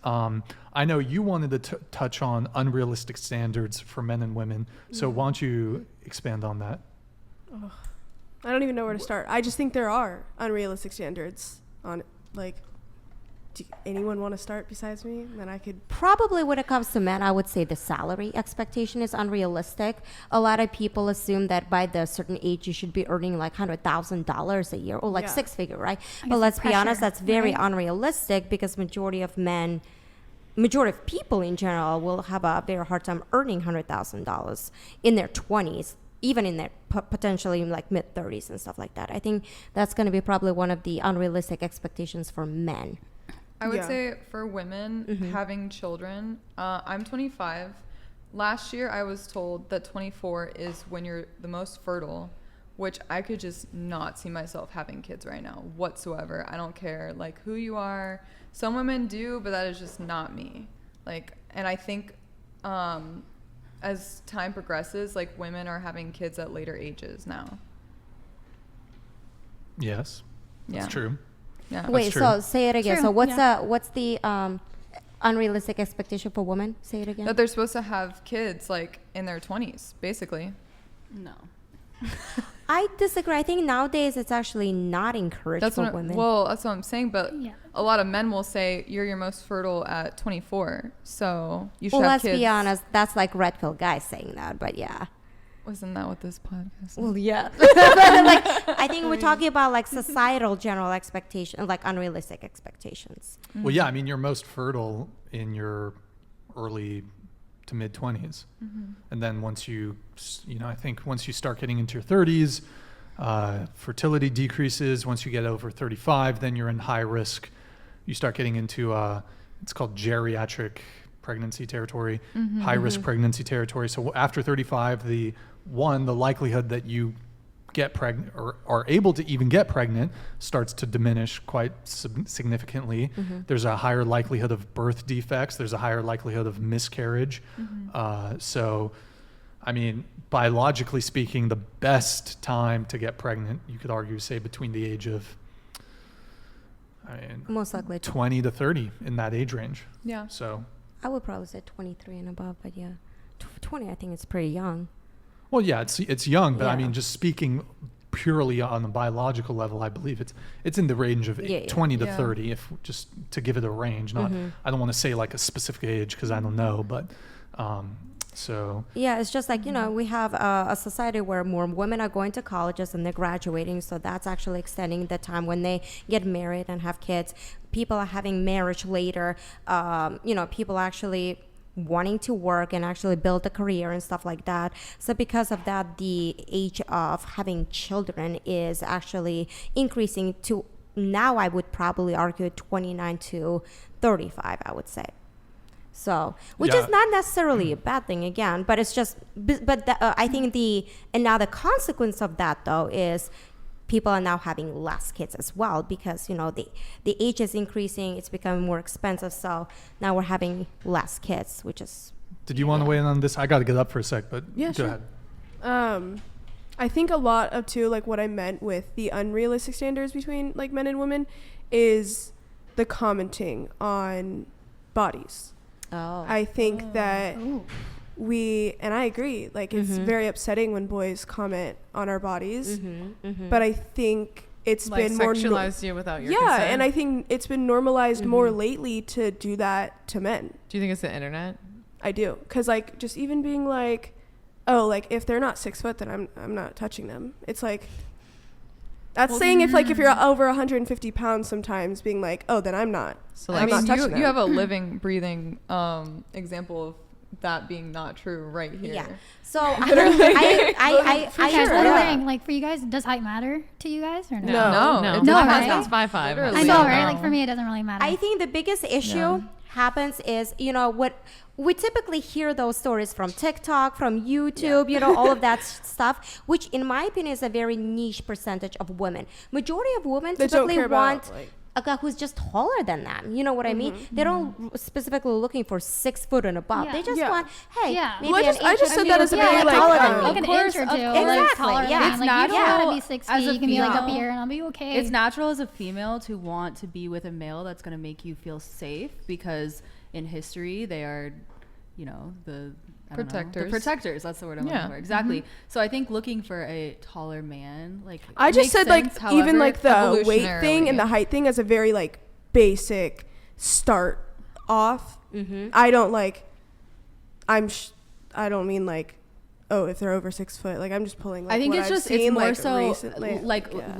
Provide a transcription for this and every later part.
I know you wanted to touch on unrealistic standards for men and women. So why don't you expand on that? Ugh. I don't even know where to start. I just think there are unrealistic standards on, like, do anyone want to start besides me? Then I could. Probably when it comes to men, I would say the salary expectation is unrealistic. A lot of people assume that by the certain age you should be earning like $100,000 a year or like six figure, right? But let's be honest, that's very unrealistic because majority of people in general will have a very hard time earning $100,000 in their 20s, even in their potentially like mid 30s and stuff like that. I think that's going to be probably one of the unrealistic expectations for men. I would say for women having children, I'm 25. Last year I was told that 24 is when you're the most fertile, which I could just not see myself having kids right now whatsoever. I don't care like who you are. Some women do, but that is just not me. Like, and I think as time progresses, like women are having kids at later ages now. Yes, that's true. Yeah. Wait, so say it again. True. So what's the unrealistic expectation for women? Say it again. That they're supposed to have kids like in their 20s, basically. No. I disagree. I think nowadays it's actually not encouraged for women. Well, that's what I'm saying. But a lot of men will say you're your most fertile at 24, so you should have kids. Well, let's be honest. That's like red pill guys saying that, but yeah. Wasn't that what this podcast is? Well, yeah. Like, I think we're talking about like societal general expectations, like unrealistic expectations. Well, yeah. I mean, you're most fertile in your early to mid 20s. And then once I think once you start getting into your 30s, fertility decreases. Once you get over 35, then you're in high risk. You start getting into, it's called geriatric pregnancy territory, high risk pregnancy territory. So after 35, the likelihood that you get pregnant or are able to even get pregnant starts to diminish quite significantly. There's a higher likelihood of birth defects. There's a higher likelihood of miscarriage. So, I mean, biologically speaking, the best time to get pregnant, you could argue, say between the age of, most likely 20 to 30 in that age range. Yeah. So I would probably say 23 and above, but 20, I think it's pretty young. Well, yeah, it's young, but I mean, just speaking purely on the biological level, I believe it's in the range of 20 to 30, if just to give it a range. Not, I don't want to say like a specific age because I don't know, but so. Yeah, it's just like, we have a society where more women are going to colleges and they're graduating, so that's actually extending the time when they get married and have kids. People are having marriage later. People actually wanting to work and actually build a career and stuff like that. So because of that, the age of having children is actually increasing to, now I would probably argue 29 to 35, I would say. So, which is not necessarily a bad thing again, but it's just, I think another consequence of that though is people are now having less kids as well because, the age is increasing, it's becoming more expensive. So now we're having less kids, which is. Did you want to weigh in on this? I got to get up for a sec, but go ahead. I think a lot of too, like what I meant with the unrealistic standards between like men and women is the commenting on bodies. Oh. I think that and I agree, like it's very upsetting when boys comment on our bodies, but I think it's like been more sexualized you without your consent. And I think it's been normalized more lately to do that to men. Do you think it's the internet? I do, because like just even being like, oh, like if they're not 6 foot, then I'm not touching them. It's like that's saying if you're over 150 pounds, sometimes being like, oh, then I'm not. So like, not touching them. You have a living, breathing example of that being not true right here. Yeah. So I for you guys, what are wearing? Like for you guys, does height matter to you guys or no? No. No, right? It's 5'5". I know, right? Like for me, it doesn't really matter. I think the biggest issue happens is, what we typically hear those stories from TikTok, from YouTube, all of that stuff, which in my opinion is a very niche percentage of women. Majority of women typically want a guy who's just taller than them. You know what I mean? They don't specifically looking for 6 foot and above. Yeah. They just Yeah. want, hey, Yeah. maybe Well, an I inch just or said two that as a taller very, like, than Like me. an course, inch or of two, course. like Exactly, taller yeah. than me. It's Like you don't natural gotta be 6 as feet. a You can be like up female. here and I'll be okay. It's natural as a female to want to be with a male that's going to make you feel safe because in history they are, you know, the Protectors. The protectors. That's the word I'm Yeah. looking for. Exactly. So I think looking for a taller man, like I it just makes said like sense, however, even like the weight thing and evolutionarily. the height thing as a very like basic start off. I don't like. I don't mean like, oh, if they're over 6 foot. Like I'm just pulling. Like, I think what it's I've just seen, it's more like, so recently. like Yeah.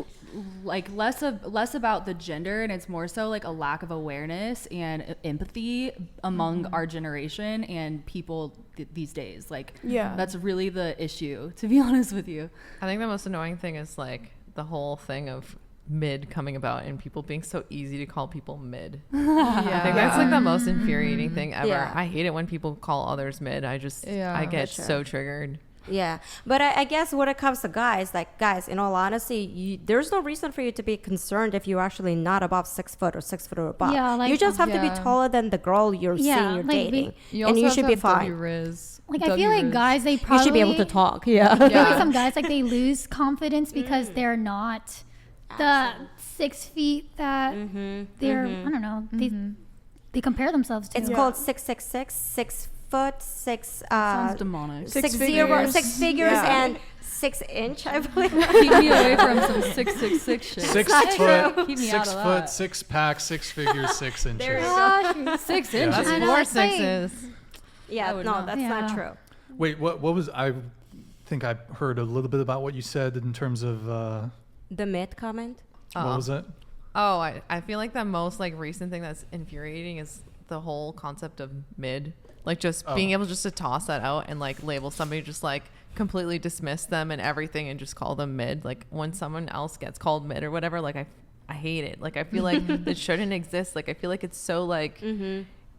like less about the gender and it's more so like a lack of awareness and empathy among our generation and people these days. Like Yeah. that's really the issue, to be honest with you. I think the most annoying thing is like the whole thing of mid coming about and people being so easy to call people mid. I think that's like the most infuriating thing ever. Yeah. I hate it when people call others mid. I get For sure. so triggered. Yeah, but I guess when it comes to guys, like guys, in all honesty, there's no reason for you to be concerned if you're actually not above 6 foot or 6 foot or above. Yeah, like- you just have to be Yeah. taller than the girl you're Yeah, seeing you're like, dating, You and also you have should to be have fine. W-Riz. Like I feel like W-Riz. guys, they You probably should be able to talk. Yeah. I feel like Yeah. some guys like they lose confidence because they're not the 6 feet that they're. I don't know. They compare themselves to. It's called 666, 6 foot, 6 Sounds demonic. 6 figures. 6 figures, Yeah. and 6 inch, I believe. Keep me away from some 666 shit. 6 not foot, true. Keep me out 6 of foot, that. 6 pack, 6 figures, 6 inches. There you go. Gosh, 6 Yeah, inches. that's I know, Four it's like- sixes. Yeah, I would no, not. that's not Yeah. true. Wait, what was I think I heard a little bit about what you said in terms of The mid comment. what was it? Oh, I feel like the most like recent thing that's infuriating is the whole concept of mid. Like just being able just to toss that out and like label somebody, just like completely dismiss them and everything and just call them mid. Like when someone else gets called mid or whatever, like I hate it. Like I feel like it shouldn't exist. Like I feel like it's so like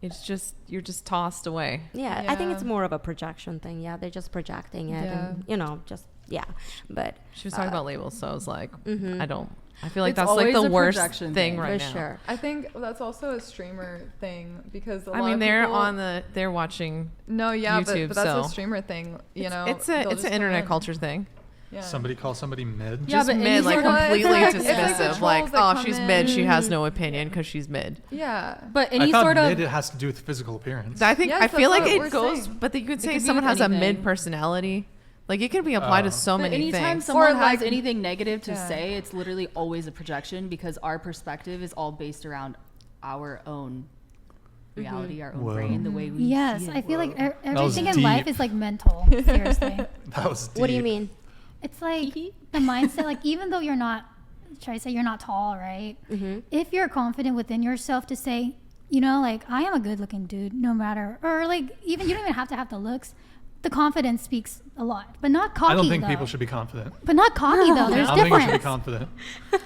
it's just you're just tossed away. Yeah, I think Yeah. it's more of a projection thing. Yeah, they're just projecting it, and just But She was talking about labels, so I was like, I feel like It's that's like always the a worst projection thing thing, right for now. sure. I think that's also a streamer thing because a lot I mean, of they're people, they're watching. No, yeah, YouTube, but that's so- a streamer thing. You know, It's they'll an just come internet in. culture thing. Yeah. Somebody call somebody mid? Yeah, Just but mid, any like sort of- completely It's like the dismissive. Like, trolls that oh, come she's in. mid. She has no opinion because she's mid. Yeah. But I any thought sort of mid it has to do with physical appearance. I think Yes, I feel that's like what we're it goes, saying. but you could say could be someone with has a anything. mid personality. Like it can be applied Oh. to so But many anytime things. someone Or, like- has anything negative to Yeah. say, it's literally always a projection because our perspective is all based around our own reality, our own Whoa. brain, the way we yes, see it. I feel like was everything in deep. life is like mental. Seriously, That was deep. What do you mean? it's like the mindset. Like even though you're not, try to say you're not tall, right? If you're confident within yourself to say, you know, like I am a good-looking dude, no matter, or like even you don't even have to have the looks. The confidence speaks a lot, but not cocky. I don't think though. people should be confident. But not cocky though. There's I don't think you should be difference. confident.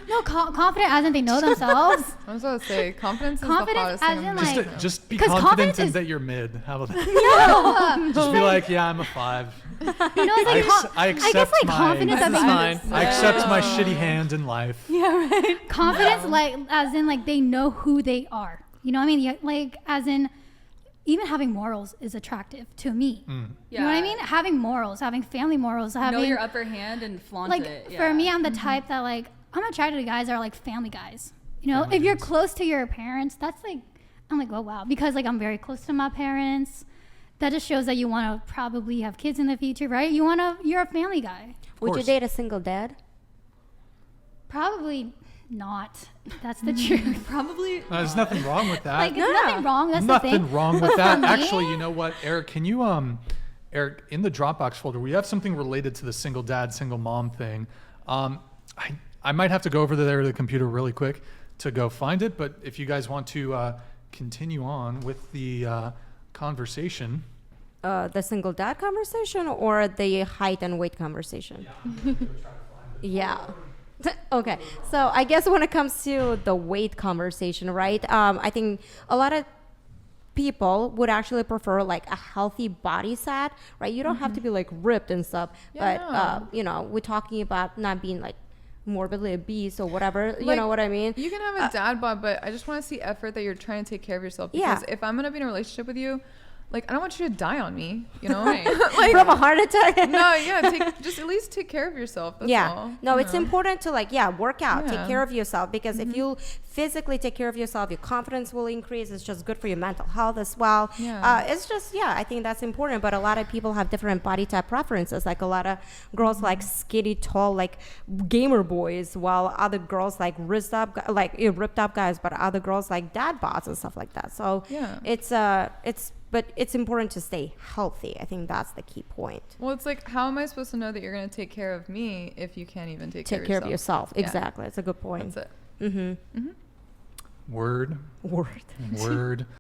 No, confident as in they know themselves. I was going to say, confidence is Confidence the hottest thing. as in, I'm like- doing. Just be 'Cause confident confidence in is- that you're mid. How about that? Just be like, yeah, I'm a 5. You know, it's I, like ex- I I accept guess like my, confidence as This is in fine. I accept my shitty hand in life. confidence, like as in like they know who they are. You know what I mean? Yeah, like as in even having morals is attractive to me. You know what I mean? Having morals, having family morals, having know your upper hand and flaunt like it. for yeah. me, I'm the type that like I'm attracted to guys that are like family guys. You know, if you're close to your parents, that's like I'm like, oh wow, because like I'm very close to my parents. That just shows that you want to probably have kids in the future, right? You're a family guy. Would you course. date a single dad? Probably not. That's the truth. Probably There's nothing wrong with that. Like there's nothing wrong. That's the Nothing thing. wrong with that. For me- Actually, you know what, Eric? Can you Eric, in the Dropbox folder, we have something related to the single dad, single mom thing. I might have to go over there to the computer really quick to go find it, but if you guys want to continue on with the conversation. The single dad conversation or the height and weight conversation? Yeah. Okay. So I guess when it comes to the weight conversation, right? I think a lot of people would actually prefer like a healthy body set, right? You don't have to be like ripped and stuff, Yeah, but no. you know, we're talking about not being like morbidly obese or whatever, you Like, know what I mean? You can have a dad bod, but I just want to see effort that you're trying to take care of yourself. Yeah. Because if I'm gonna be in a relationship with you, like I don't want you to die on me, you know? Right. Like, From a heart attack. no, yeah, just at least take care of yourself. That's Yeah. all, No, you it's know? important to like, work out, take Yeah. care of yourself, because if you physically take care of yourself, your confidence will increase. It's just good for your mental health as well. Yeah. It's just, I think that's important. But a lot of people have different body type preferences. Like a lot of girls like skinny, tall, like gamer boys, while other girls like ripped up guys, but other girls like dad bods and stuff like that. So Yeah. but it's important to stay healthy. I think that's the key point. Well, it's like, how am I supposed to know that you're gonna take care of me if you can't even take care Take care of of yourself? yourself. Exactly. It's a good point. That's it. Mm-hmm. Word. Word. Word.